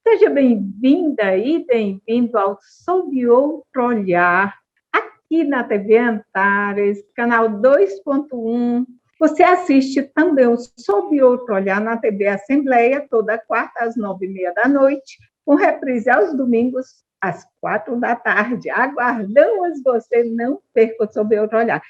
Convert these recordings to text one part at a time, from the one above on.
Seja bem-vinda e bem-vindo ao Sob Outro Olhar, aqui na TV Antares, canal 2.1. Você assiste também o Sob Outro Olhar na TV Assembleia, toda quarta às 9h30 da noite, com reprise aos domingos às 4 da tarde. Aguardamos você, não perca o Sob Outro Olhar.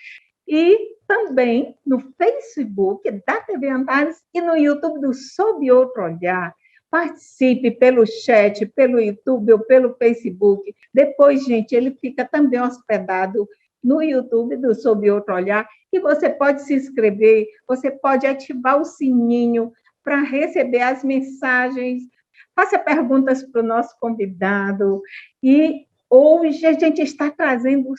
E também no Facebook da TV Antares e no YouTube do Sob Outro Olhar. Participe pelo chat, pelo YouTube ou pelo Facebook. Depois, gente, ele fica também hospedado no YouTube do Sob Outro Olhar. E você pode se inscrever, você pode ativar o sininho para receber as mensagens. Faça perguntas para o nosso convidado. E hoje a gente está trazendo o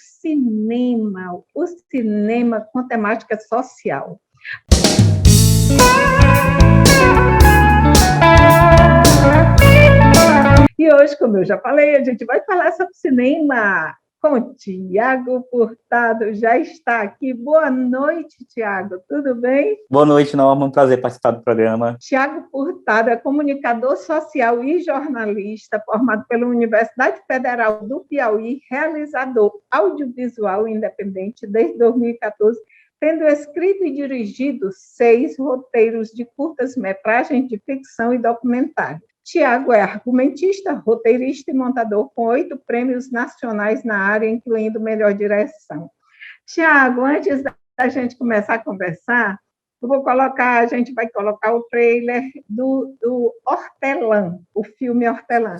cinema com temática social. E hoje, como eu já falei, a gente vai falar sobre cinema com Tiago Furtado. Já está aqui. Boa noite, Tiago. Tudo bem? Boa noite, Norma. Um prazer participar do programa. Tiago Furtado é comunicador social e jornalista, formado pela Universidade Federal do Piauí, realizador audiovisual independente desde 2014, tendo escrito e dirigido 6 roteiros de curtas-metragens de ficção e documentário. Tiago é argumentista, roteirista e montador com 8 prêmios nacionais na área, incluindo Melhor Direção. Tiago, antes da gente começar a conversar, a gente vai colocar o trailer do Hortelã, o filme Hortelã.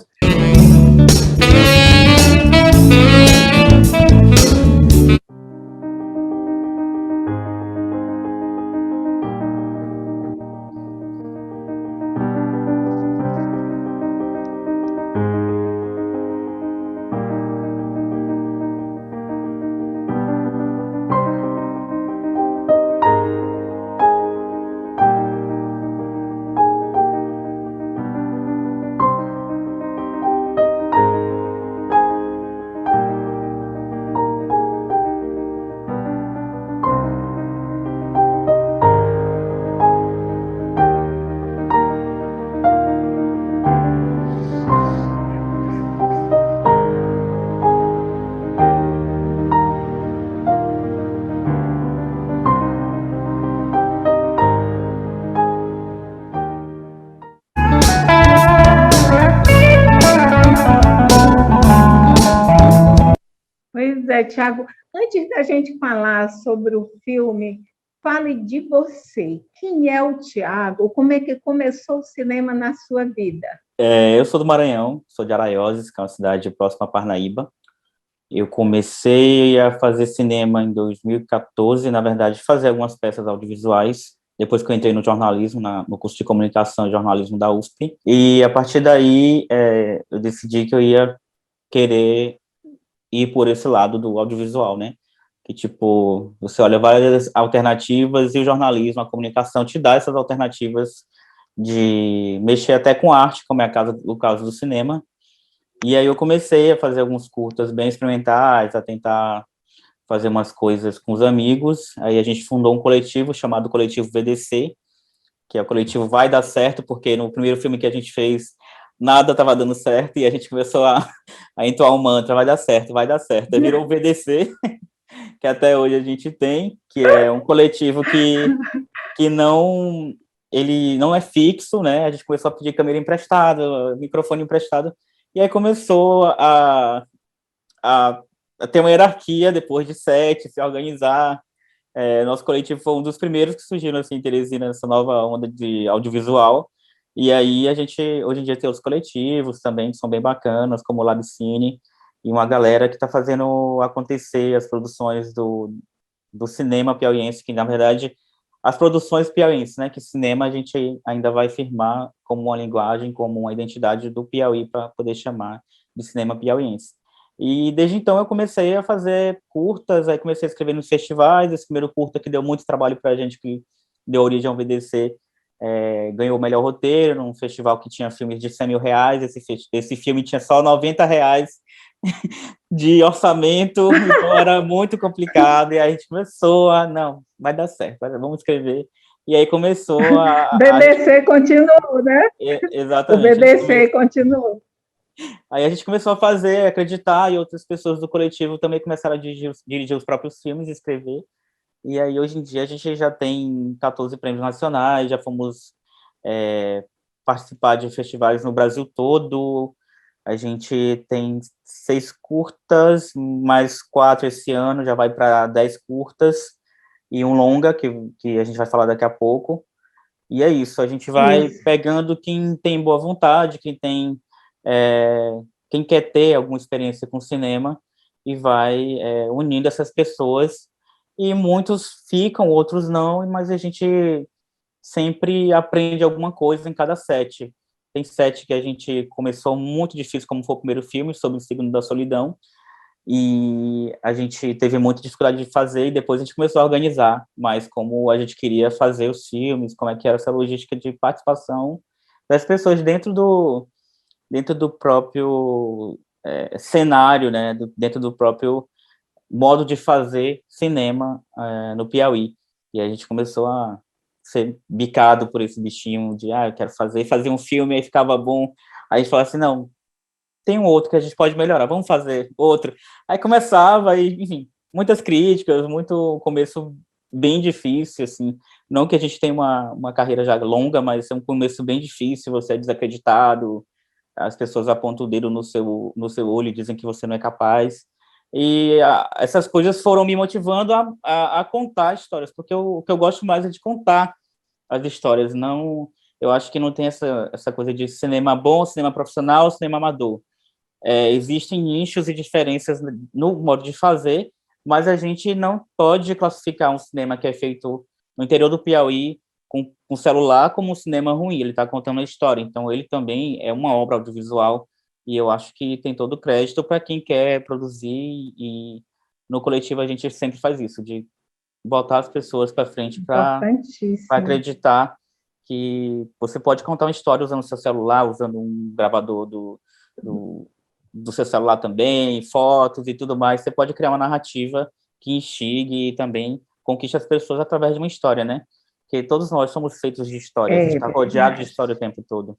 Pois é, Tiago, antes da gente falar sobre o filme, fale de você. Quem é o Tiago? Como é que começou o cinema na sua vida? Eu sou do Maranhão, sou de Araioses, que é uma cidade próxima a Parnaíba. Eu comecei a fazer cinema em 2014, na verdade, fazer algumas peças audiovisuais, depois que eu entrei no jornalismo, no curso de comunicação e jornalismo da USP. E, a partir daí, eu decidi que eu ia querer ir por esse lado do audiovisual, né? Que, tipo, você olha várias alternativas e o jornalismo, a comunicação te dá essas alternativas de mexer até com arte, como é o caso do cinema. E aí eu comecei a fazer alguns curtas bem experimentais, a tentar fazer umas coisas com os amigos. Aí a gente fundou um coletivo chamado Coletivo VDC, que é o coletivo Vai Dar Certo, porque no primeiro filme que a gente fez, nada estava dando certo, e a gente começou a entoar um mantra, vai dar certo, vai dar certo. Aí virou o VDC, que até hoje a gente tem, que é um coletivo que não, ele não é fixo, né? A gente começou a pedir câmera emprestada, microfone emprestado, e aí começou a ter uma hierarquia depois de set, se organizar. Nosso coletivo foi um dos primeiros que surgiram assim, em Teresina, nessa nova onda de audiovisual. E aí a gente, hoje em dia, tem os coletivos também, que são bem bacanas, como o Labcine, e uma galera que está fazendo acontecer as produções do cinema piauiense, que, na verdade, as produções piauienses, né, que cinema a gente ainda vai firmar como uma linguagem, como uma identidade do Piauí, para poder chamar de cinema piauiense. E desde então eu comecei a fazer curtas, aí comecei a escrever nos festivais. Esse primeiro curta que deu muito trabalho para a gente, que deu origem ao VDC, ganhou o melhor roteiro num festival que tinha filmes de R$100.000. Esse filme tinha só R$90 de orçamento, então era muito complicado, e aí a gente começou não, vai dar certo, vamos escrever. E aí começou BBC continuou, né? O exatamente. BBC continuou. Aí a gente começou a fazer, acreditar, e outras pessoas do coletivo também começaram a dirigir os próprios filmes, escrever. E aí, hoje em dia, a gente já tem 14 prêmios nacionais, já fomos participar de festivais no Brasil todo. A gente tem 6 curtas, mais 4 esse ano, já vai para 10 curtas, e um longa, que a gente vai falar daqui a pouco. E é isso, a gente vai pegando quem tem boa vontade, quem quer ter alguma experiência com cinema, e vai unindo essas pessoas, e muitos ficam, outros não, mas a gente sempre aprende alguma coisa em cada set. Tem set que a gente começou muito difícil, como foi o primeiro filme, sobre o signo da solidão, e a gente teve muita dificuldade de fazer, e depois a gente começou a organizar mais como a gente queria fazer os filmes, como é que era essa logística de participação das pessoas dentro do próprio cenário, né, dentro do próprio modo de fazer cinema no Piauí. E a gente começou a ser bicado por esse bichinho de, eu quero fazer um filme, aí ficava bom, aí a gente falava assim, não, tem um outro que a gente pode melhorar, vamos fazer outro. Aí começava, e, enfim, muitas críticas, muito começo bem difícil, assim, não que a gente tenha uma carreira já longa, mas é um começo bem difícil, você é desacreditado, as pessoas apontam o dedo no seu olho e dizem que você não é capaz, e essas coisas foram me motivando a contar histórias, porque o que eu gosto mais é de contar as histórias, não, eu acho que não tem essa coisa de cinema bom, cinema profissional, cinema amador. Existem nichos e diferenças no modo de fazer, mas a gente não pode classificar um cinema que é feito no interior do Piauí com celular como um cinema ruim, ele está contando a história, então ele também é uma obra audiovisual, e eu acho que tem todo o crédito para quem quer produzir, e no coletivo a gente sempre faz isso, de botar as pessoas para frente para Importantíssimo. acreditar que você pode contar uma história usando o seu celular, usando um gravador do seu celular também, fotos e tudo mais. Você pode criar uma narrativa que instigue e também conquiste as pessoas através de uma história, né? Porque todos nós somos feitos de história, a gente está rodeado de história o tempo todo.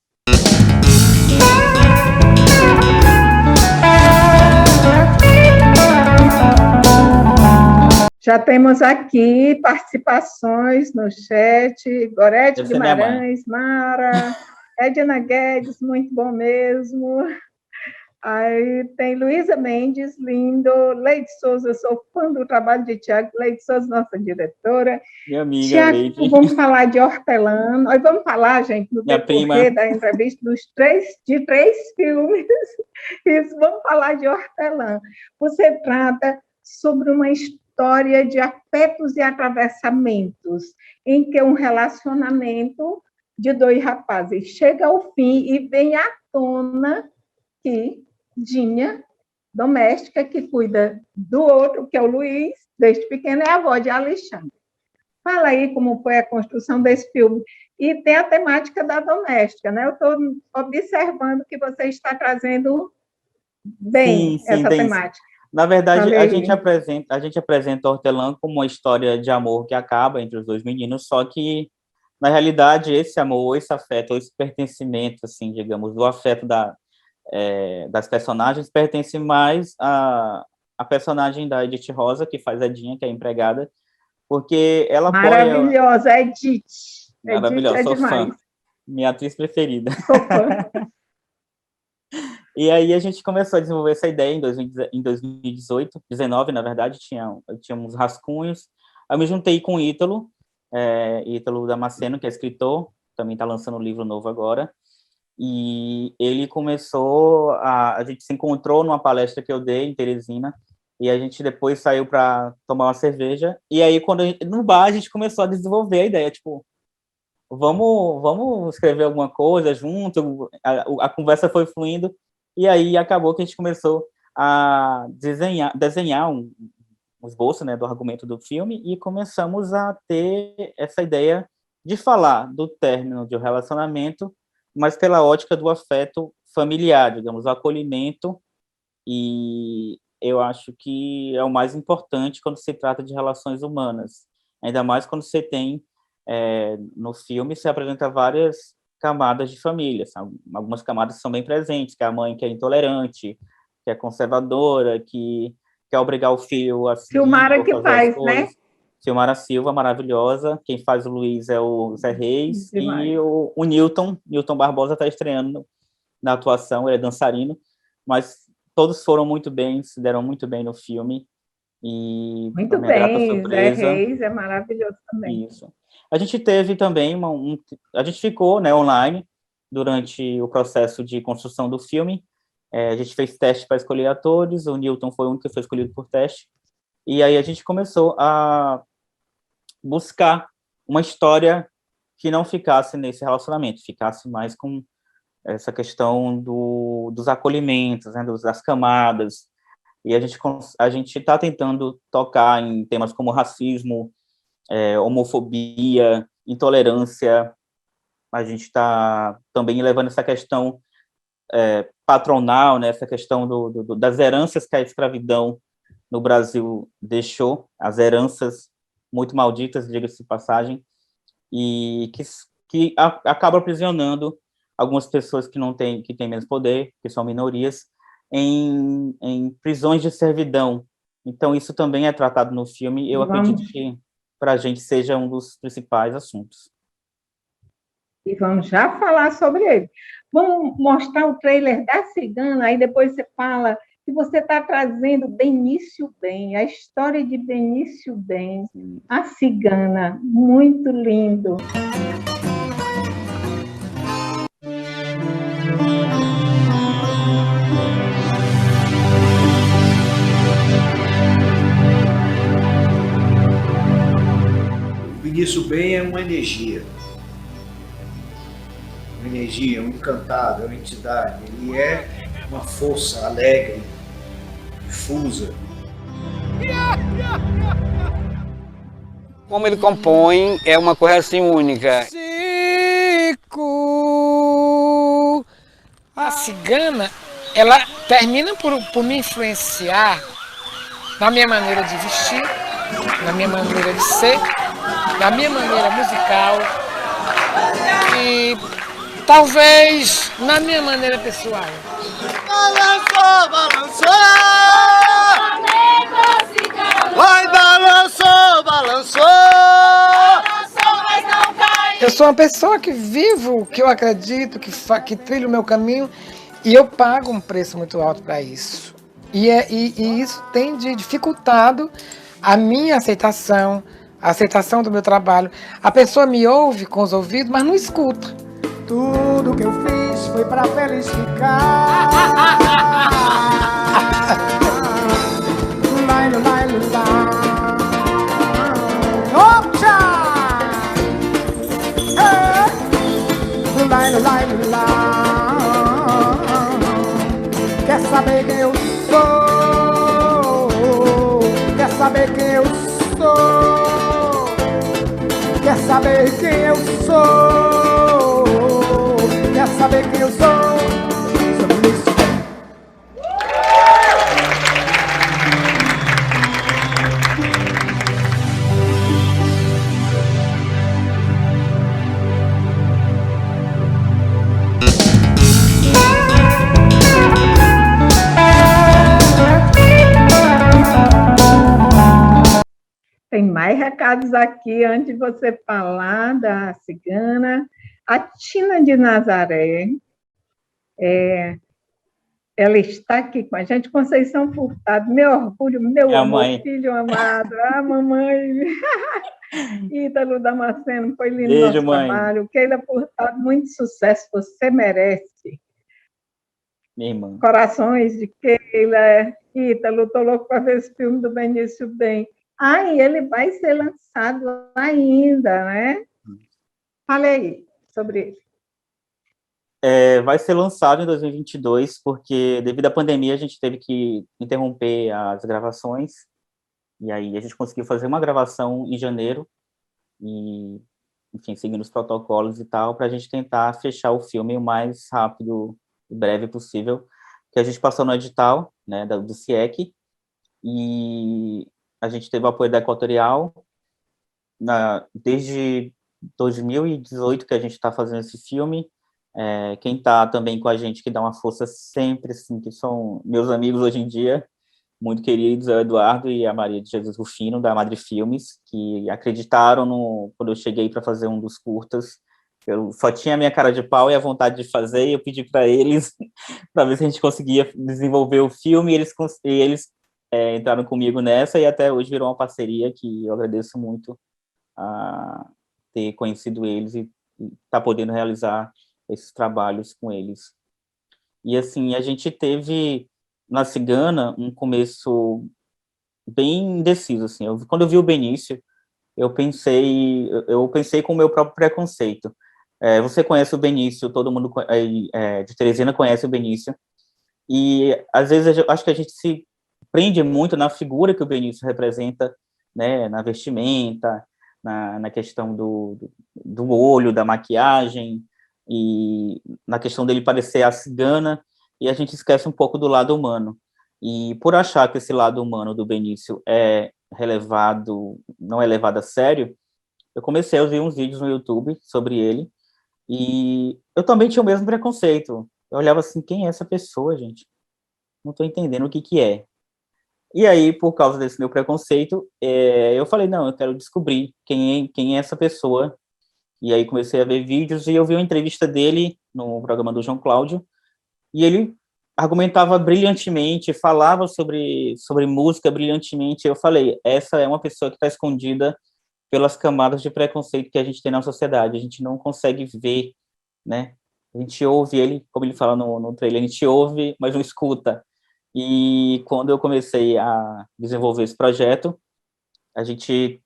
Já temos aqui participações no chat, Gorete Guimarães, Mara, Edna Guedes, muito bom mesmo. Aí tem Luísa Mendes, lindo, Leide Souza, eu sou fã do trabalho de Tiago, Leide Souza, nossa diretora. Minha amiga, Tiago, Leide. vamos falar de hortelã, nós vamos falar, gente, no decorrer da entrevista de três filmes, isso, vamos falar de hortelã. Você trata sobre uma história de afetos e atravessamentos, em que um relacionamento de dois rapazes chega ao fim e vem à tona que Dinha, doméstica, que cuida do outro, que é o Luiz, desde pequeno, é a avó de Alexandre. Fala aí como foi a construção desse filme. E tem a temática da doméstica, né? Eu estou observando que você está trazendo bem essa temática. Na verdade, a gente apresenta Hortelã como uma história de amor que acaba entre os dois meninos, só que, na realidade, esse amor, esse afeto, esse pertencimento, assim, digamos, do afeto das personagens, pertence mais à personagem da Edith Rosa, que faz a Dinha, que é a empregada, porque ela apoia... Maravilhosa, Edith. Maravilhosa, Edith sou fã. Minha atriz preferida. Sou fã. E aí a gente começou a desenvolver essa ideia em 2018, 19, na verdade, tínhamos rascunhos. Aí eu me juntei com o Ítalo Damasceno, que é escritor, também está lançando um livro novo agora, e ele começou, a gente se encontrou numa palestra que eu dei em Teresina, e a gente depois saiu para tomar uma cerveja, e aí no bar a gente começou a desenvolver a ideia, tipo, vamos escrever alguma coisa junto, a conversa foi fluindo, e aí acabou que a gente começou a desenhar um esboço, né, do argumento do filme, e começamos a ter essa ideia de falar do término de um relacionamento, mas pela ótica do afeto familiar, digamos, o acolhimento, e eu acho que é o mais importante quando se trata de relações humanas, ainda mais quando você tem no filme se apresenta várias camadas de família. Algumas camadas são bem presentes, que é a mãe que é intolerante, que é conservadora, que quer obrigar o filho a seguir Silmara ou que fazer as faz, né? coisas. Silmara Silva, maravilhosa. Quem faz o Luiz é o Zé Reis. Demais. E o Newton Barbosa está estreando na atuação, ele é dançarino, mas todos foram muito bem, se deram muito bem no filme. E, para Muito minha grata bem, Zé surpresa, Reis é maravilhoso também. isso. A gente teve também a gente ficou, né, online durante o processo de construção do filme. A gente fez teste para escolher atores, o Newton foi o único que foi escolhido por teste. E aí a gente começou a buscar uma história que não ficasse nesse relacionamento, ficasse mais com essa questão dos acolhimentos, né, das camadas. E a gente está tentando tocar em temas como racismo, homofobia, intolerância. A gente está também levando essa questão patronal, né, essa questão das heranças que a escravidão no Brasil deixou, as heranças muito malditas, diga-se de passagem, e que acaba aprisionando algumas pessoas que têm menos poder, que são minorias, em prisões de servidão. Então, isso também é tratado no filme. Eu acredito que para a gente seja um dos principais assuntos. E vamos já falar sobre ele. Vamos mostrar o trailer da Cigana, aí depois você fala que você está trazendo Benício Bem, a história de Benício Bem, a Cigana, muito lindo. Benício Bem é uma energia, um encantado, é uma entidade. Ele é uma força alegre, difusa. Como ele compõe, é uma coisa assim única. Chico! A Cigana, ela termina por me influenciar na minha maneira de vestir, na minha maneira de ser, na minha maneira musical e talvez na minha maneira pessoal. Balançou, balançou! Vai, balançou, balançou! Eu sou uma pessoa que vivo, que eu acredito, que trilho o meu caminho e eu pago um preço muito alto para isso. E isso tem dificultado a minha aceitação, a aceitação do meu trabalho. A pessoa me ouve com os ouvidos, mas não escuta. Tudo que eu fiz foi pra feliz ficar. Lai, lai, lai. Opa! Lai, lai, lai. Quer saber quem eu sou? Quer saber quem eu sou? Quer saber quem eu sou? Quer saber quem eu sou? Sou Benício Bem. Tem mais recados aqui antes de você falar da Cigana. A Tina de Nazaré, ela está aqui com a gente, Conceição Furtado, meu orgulho, meu amor, filho amado, mamãe. Ítalo Damasceno, foi lindo o nosso trabalho. Keila Furtado, muito sucesso, você merece. Minha irmã. Corações de Keila, Ítalo, estou louco para ver esse filme do Benício Bem. E ele vai ser lançado ainda, né? Fale aí sobre ele. Vai ser lançado em 2022, porque devido à pandemia a gente teve que interromper as gravações, e aí a gente conseguiu fazer uma gravação em janeiro, e, enfim, seguindo os protocolos e tal, para a gente tentar fechar o filme o mais rápido e breve possível, que a gente passou no edital, né, do CIEC, e a gente teve o apoio da Equatorial, desde 2018 que a gente está fazendo esse filme. Quem está também com a gente, que dá uma força sempre, assim, que são meus amigos hoje em dia, muito queridos, é o Eduardo e a Maria de Jesus Rufino, da Madre Filmes, que acreditaram quando eu cheguei para fazer um dos curtas. Eu só tinha a minha cara de pau e a vontade de fazer, e eu pedi para eles, para ver se a gente conseguia desenvolver o filme, e eles entraram comigo nessa, e até hoje virou uma parceria que eu agradeço muito a ter conhecido eles e estar podendo realizar esses trabalhos com eles. E, assim, a gente teve, na Cigana, um começo bem indeciso, assim. Quando eu vi o Benício, eu pensei com o meu próprio preconceito. Você conhece o Benício, todo mundo de Teresina conhece o Benício, e, às vezes, eu acho que a gente se prende muito na figura que o Benício representa, né, na vestimenta, na questão do olho, da maquiagem, e na questão dele parecer a cigana, e a gente esquece um pouco do lado humano. E por achar que esse lado humano do Benício não é levado a sério, eu comecei a ver uns vídeos no YouTube sobre ele, e eu também tinha o mesmo preconceito. Eu olhava assim, quem é essa pessoa, gente? Não estou entendendo o que é. E aí, por causa desse meu preconceito, eu falei, não, eu quero descobrir quem é essa pessoa. E aí comecei a ver vídeos, e eu vi uma entrevista dele no programa do João Cláudio, e ele argumentava brilhantemente, falava sobre música brilhantemente. Eu falei, essa é uma pessoa que está escondida pelas camadas de preconceito que a gente tem na sociedade. A gente não consegue ver, né? A gente ouve ele, como ele fala no trailer, a gente ouve, mas não escuta. E quando eu comecei a desenvolver esse projeto, a gente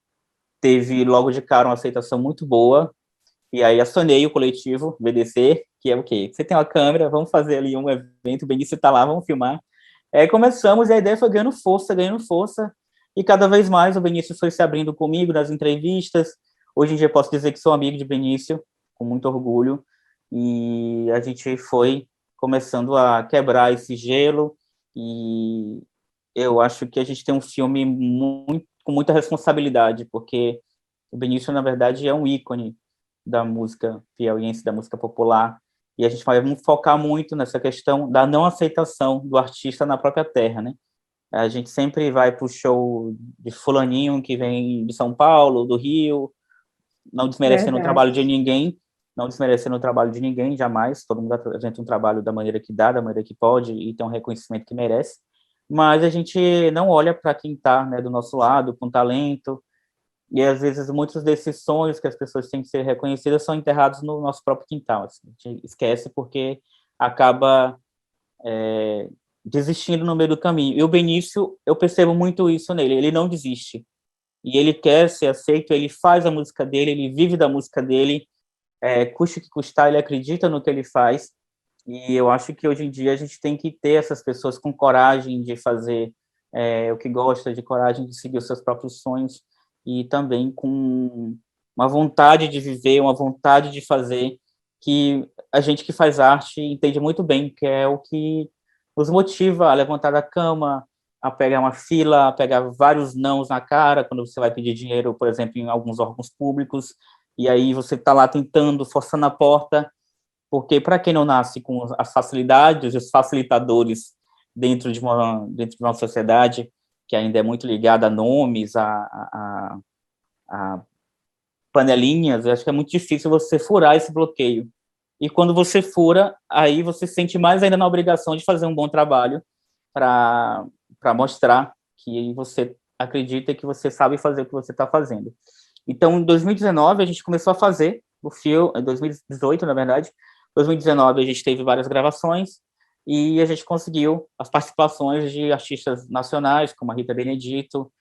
teve logo de cara uma aceitação muito boa, e aí acionei o coletivo VDC, que é o quê? Você tem uma câmera, vamos fazer ali um evento, o Benício está lá, vamos filmar. Começamos, e a ideia foi ganhando força, e cada vez mais o Benício foi se abrindo comigo nas entrevistas. Hoje em dia posso dizer que sou amigo de Benício, com muito orgulho, e a gente foi começando a quebrar esse gelo, e eu acho que a gente tem um filme com muita responsabilidade, porque o Benício, na verdade, é um ícone da música piauiense, da música popular, e a gente vai focar muito nessa questão da não aceitação do artista na própria terra, né? A gente sempre vai para o show de fulaninho que vem de São Paulo, do Rio, não desmerecendo o trabalho de ninguém, jamais. Todo mundo apresenta um trabalho da maneira que dá, da maneira que pode, e tem um reconhecimento que merece, mas a gente não olha para quem está, né, do nosso lado, com talento, e às vezes muitos desses sonhos que as pessoas têm que ser reconhecidas são enterrados no nosso próprio quintal. Assim. A gente esquece porque acaba desistindo no meio do caminho. E o Benício, eu percebo muito isso nele, ele não desiste. E ele quer ser aceito, ele faz a música dele, ele vive da música dele, custe o que custar, ele acredita no que ele faz. E eu acho que hoje em dia a gente tem que ter essas pessoas com coragem de fazer o que gosta, de coragem de seguir os seus próprios sonhos, e também com uma vontade de viver, uma vontade de fazer, que a gente que faz arte entende muito bem, que é o que nos motiva a levantar da cama, a pegar uma fila, a pegar vários nãos na cara, quando você vai pedir dinheiro, por exemplo, em alguns órgãos públicos, e aí você está lá tentando, forçando a porta, porque para quem não nasce com as facilidades, os facilitadores dentro de uma sociedade que ainda é muito ligada a nomes, a panelinhas, eu acho que é muito difícil você furar esse bloqueio. E quando você fura, aí você se sente mais ainda na obrigação de fazer um bom trabalho para mostrar que você acredita que você sabe fazer o que você está fazendo. Então, em 2019, a gente começou a fazer o filme, em 2018, na verdade. Em 2019, a gente teve várias gravações, e a gente conseguiu as participações de artistas nacionais, como a Rita Benedito,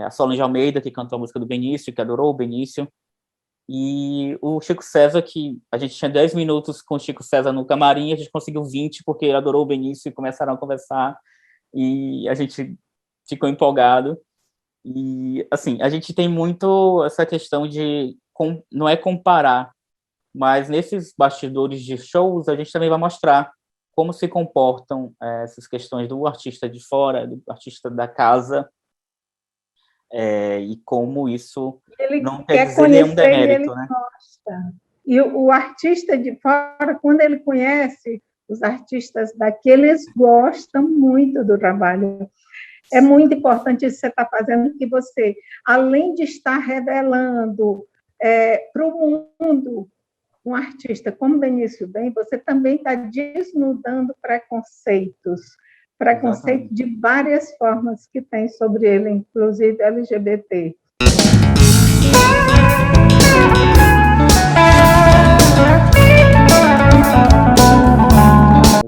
a Solange Almeida, que cantou a música do Benício, que adorou o Benício, e o Chico César, que a gente tinha 10 minutos com o Chico César no camarim, a gente conseguiu 20, porque ele adorou o Benício, e começaram a conversar, e a gente ficou empolgado. E, assim, a gente tem muito essa questão de, não é comparar, mas nesses bastidores de shows, a gente também vai mostrar como se comportam essas questões do artista de fora, do artista da casa, e como isso Ele não quer quer dizer nenhum conhecer e ele demérito, né? gosta. E o artista de fora, quando ele conhece os artistas daqui, eles gostam muito do trabalho. É muito importante isso que você está fazendo, que você, além de estar revelando para o mundo um artista como Benício Bem, você também está desnudando preconceitos Exatamente. de várias formas que tem sobre ele, inclusive LGBT.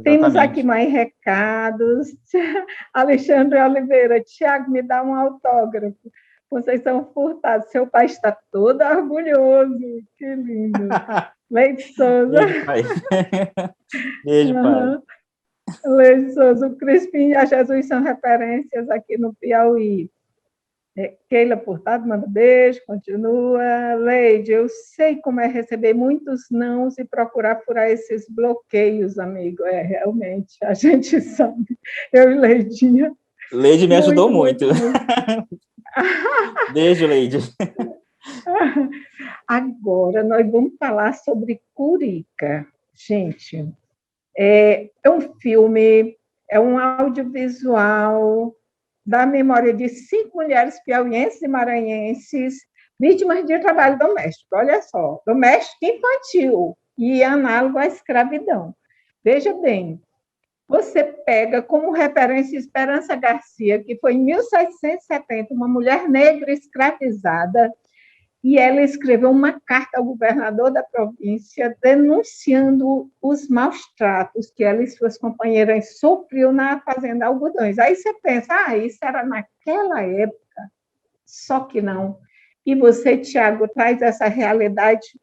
Temos aqui mais recados. Alexandre Oliveira, Tiago, me dá um autógrafo. Vocês são furtados. Seu pai está todo orgulhoso. Que lindo. Leite Souza. Beijo, pai. Beijo, pai. Leite Souza, o Crispim e a Jesus são referências aqui no Piauí. Keila Furtado manda beijo, continua. Leide, eu sei como é receber muitos nãos e procurar furar esses bloqueios, amigo. Realmente, a gente sabe. Eu e Leidinha. Leide me ajudou muito. Beijo, Leide. Agora, nós vamos falar sobre Curica. Gente, é um filme, é um audiovisual da memória de 5 mulheres piauienses e maranhenses vítimas de trabalho doméstico. Olha só, doméstico infantil e análogo à escravidão. Veja bem, você pega como referência Esperança Garcia, que foi em 1770, uma mulher negra escravizada, e ela escreveu uma carta ao governador da província denunciando os maus tratos que ela e suas companheiras sofriam na fazenda Algodões. Aí você pensa, isso era naquela época, só que não. E você, Tiago, traz essa realidade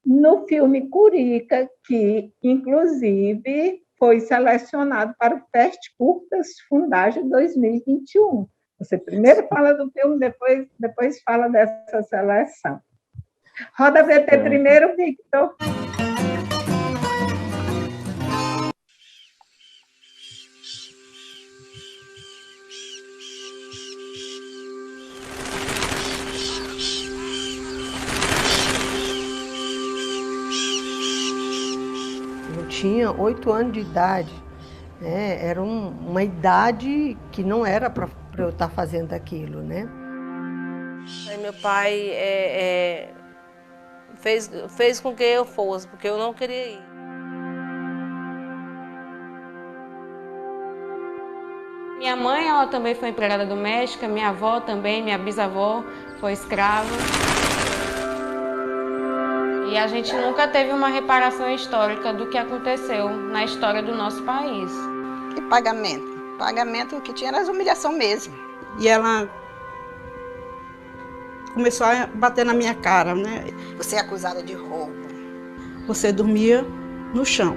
no filme Curica, que, inclusive, foi selecionado para o Fest Curtas Fundagem 2021. Você primeiro fala do filme, depois fala dessa seleção. Roda VT primeiro, Victor. Eu tinha 8 anos de idade. Era uma idade que não era para eu estar fazendo aquilo, né? Aí meu pai fez com que eu fosse, porque eu não queria ir. Minha mãe, ela também foi empregada doméstica, minha avó também, minha bisavó foi escrava. E a gente nunca teve uma reparação histórica do que aconteceu na história do nosso país. Que pagamento? Pagamento que tinha era as humilhação mesmo. E ela começou a bater na minha cara, né? Você é acusada de roubo. Você dormia no chão.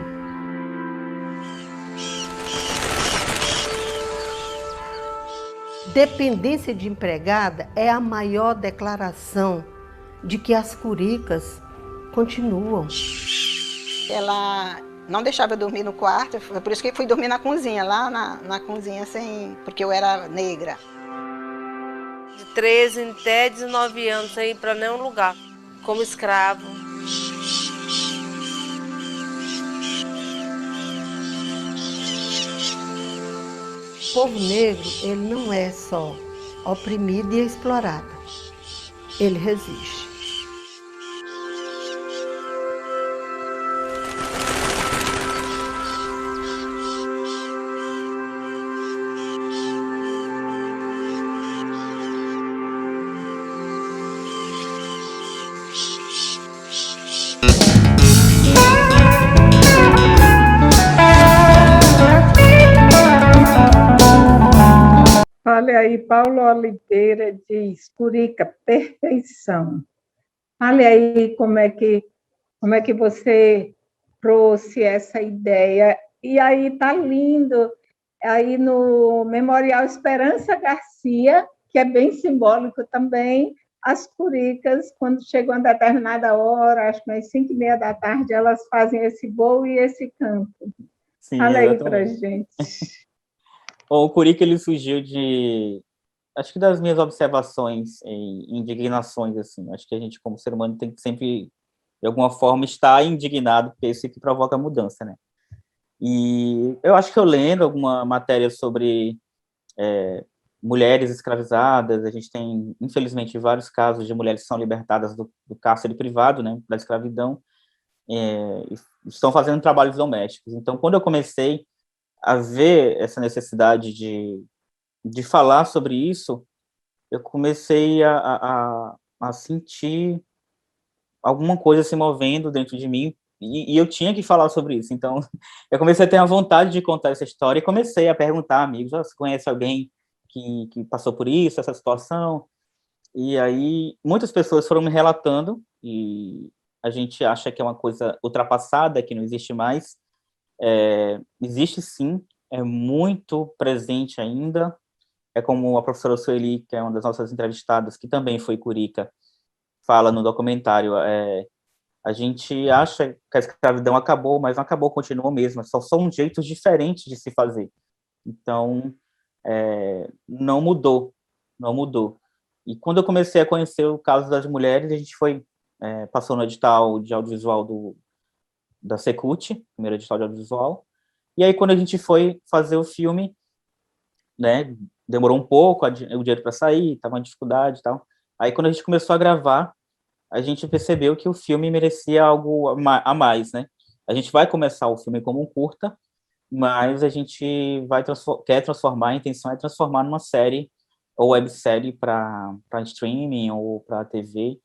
Dependência de empregada é a maior declaração de que as curicas continuam. Ela não deixava eu dormir no quarto, foi por isso que eu fui dormir na cozinha, lá na cozinha, porque eu era negra. De 13 até 19 anos, sem ir para nenhum lugar, como escravo. O povo negro, ele não é só oprimido e explorado, ele resiste. Olha aí, Paulo Oliveira diz, Curica, perfeição. Olha aí como é que você trouxe essa ideia. E aí tá lindo, aí no Memorial Esperança Garcia, que é bem simbólico também, as curicas, quando chegam a determinada hora, acho que às 5h30 da tarde, elas fazem esse voo e esse canto. Sim, Olha aí exatamente. pra gente. O Curica, ele surgiu de acho que das minhas observações e indignações, assim, acho que a gente, como ser humano, tem que sempre, de alguma forma, estar indignado, porque é isso que provoca mudança, né? E eu acho que eu lendo alguma matéria sobre mulheres escravizadas, a gente tem, infelizmente, vários casos de mulheres que são libertadas do cárcere privado, né, da escravidão, e estão fazendo trabalhos domésticos. Então, quando eu comecei a ver essa necessidade de falar sobre isso, eu comecei a sentir alguma coisa se movendo dentro de mim, e eu tinha que falar sobre isso. Então, eu comecei a ter a vontade de contar essa história e comecei a perguntar a amigos, você conhece alguém que passou por isso, essa situação? E aí, muitas pessoas foram me relatando, e a gente acha que é uma coisa ultrapassada, que não existe mais. Existe sim, é muito presente ainda. É como a professora Sueli, que é uma das nossas entrevistadas, que também foi curica, fala no documentário, a gente acha que a escravidão acabou, mas não acabou, continua mesmo, só são jeitos diferentes de se fazer. Então, não mudou. E quando eu comecei a conhecer o caso das mulheres, a gente passou no edital de audiovisual da Secult, primeiro edital de audiovisual, e aí quando a gente foi fazer o filme, né, demorou um pouco, o dinheiro para sair, estava uma dificuldade e tal, aí quando a gente começou a gravar, a gente percebeu que o filme merecia algo a mais, né? A gente vai começar o filme como um curta, mas a gente quer transformar, a intenção é transformar numa série ou websérie para streaming ou para TV.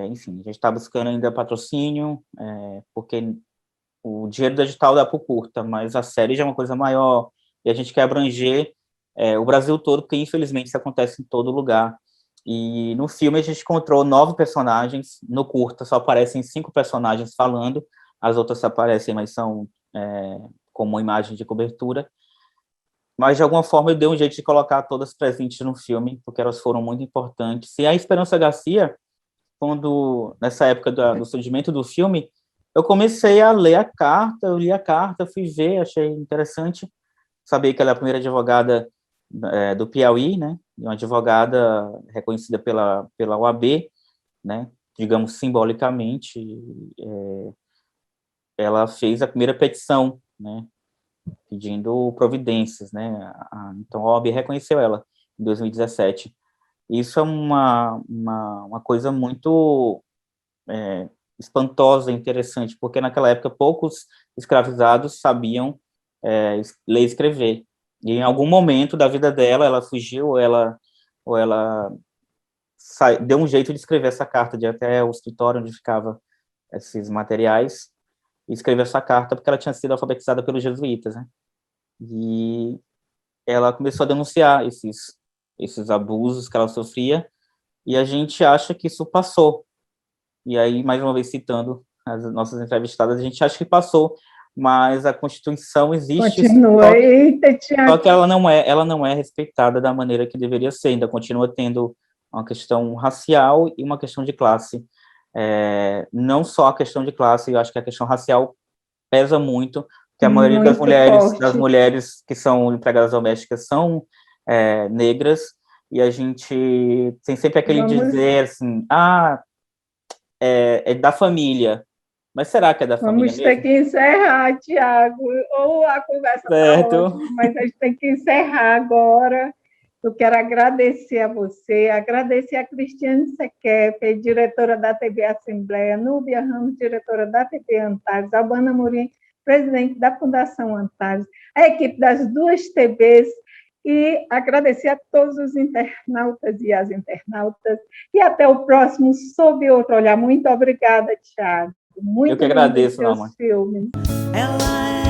Enfim, a gente está buscando ainda patrocínio, porque o dinheiro do edital dá para o curta, mas a série já é uma coisa maior, e a gente quer abranger o Brasil todo, porque infelizmente isso acontece em todo lugar. E no filme a gente encontrou 9 personagens, no curta só aparecem 5 personagens falando, as outras aparecem, mas são como imagem de cobertura. Mas, de alguma forma, eu dei um jeito de colocar todas presentes no filme, porque elas foram muito importantes. E a Esperança Garcia, nessa época do surgimento do filme, eu comecei a ler a carta, eu li a carta, fui ver, achei interessante saber que ela é a primeira advogada do Piauí, né, uma advogada reconhecida pela OAB, né, digamos, simbolicamente, ela fez a primeira petição, né, pedindo providências, né, então a OAB reconheceu ela em 2017. Isso é uma coisa muito espantosa, interessante, porque naquela época poucos escravizados sabiam ler e escrever, e em algum momento da vida dela, ela fugiu, ou ela deu um jeito de escrever essa carta, de ir até o escritório onde ficava esses materiais, e escrever essa carta porque ela tinha sido alfabetizada pelos jesuítas, né? E ela começou a denunciar esses abusos que ela sofria, e a gente acha que isso passou. E aí, mais uma vez citando as nossas entrevistadas, a gente acha que passou, mas a Constituição existe. Continua. Só que ela não é respeitada da maneira que deveria ser, ainda continua tendo uma questão racial e uma questão de classe. Não só a questão de classe, eu acho que a questão racial pesa muito, porque a maioria das mulheres que são empregadas domésticas são negras, e a gente tem sempre aquele dizer assim, é da família. Mas será que é da família mesmo? Vamos ter que encerrar, Tiago, ou a conversa está ótima, mas a gente tem que encerrar agora. Eu quero agradecer a você, agradecer a Cristiane Sequepe, diretora da TV Assembleia, Núbia Ramos, diretora da TV Antares, Albana Morim, presidente da Fundação Antares, a equipe das 2 TVs, e agradecer a todos os internautas e as internautas, e até o próximo Sob Outro Olhar. Muito obrigada, Tiago. Muito eu que agradeço, Norma. Filmes. Ela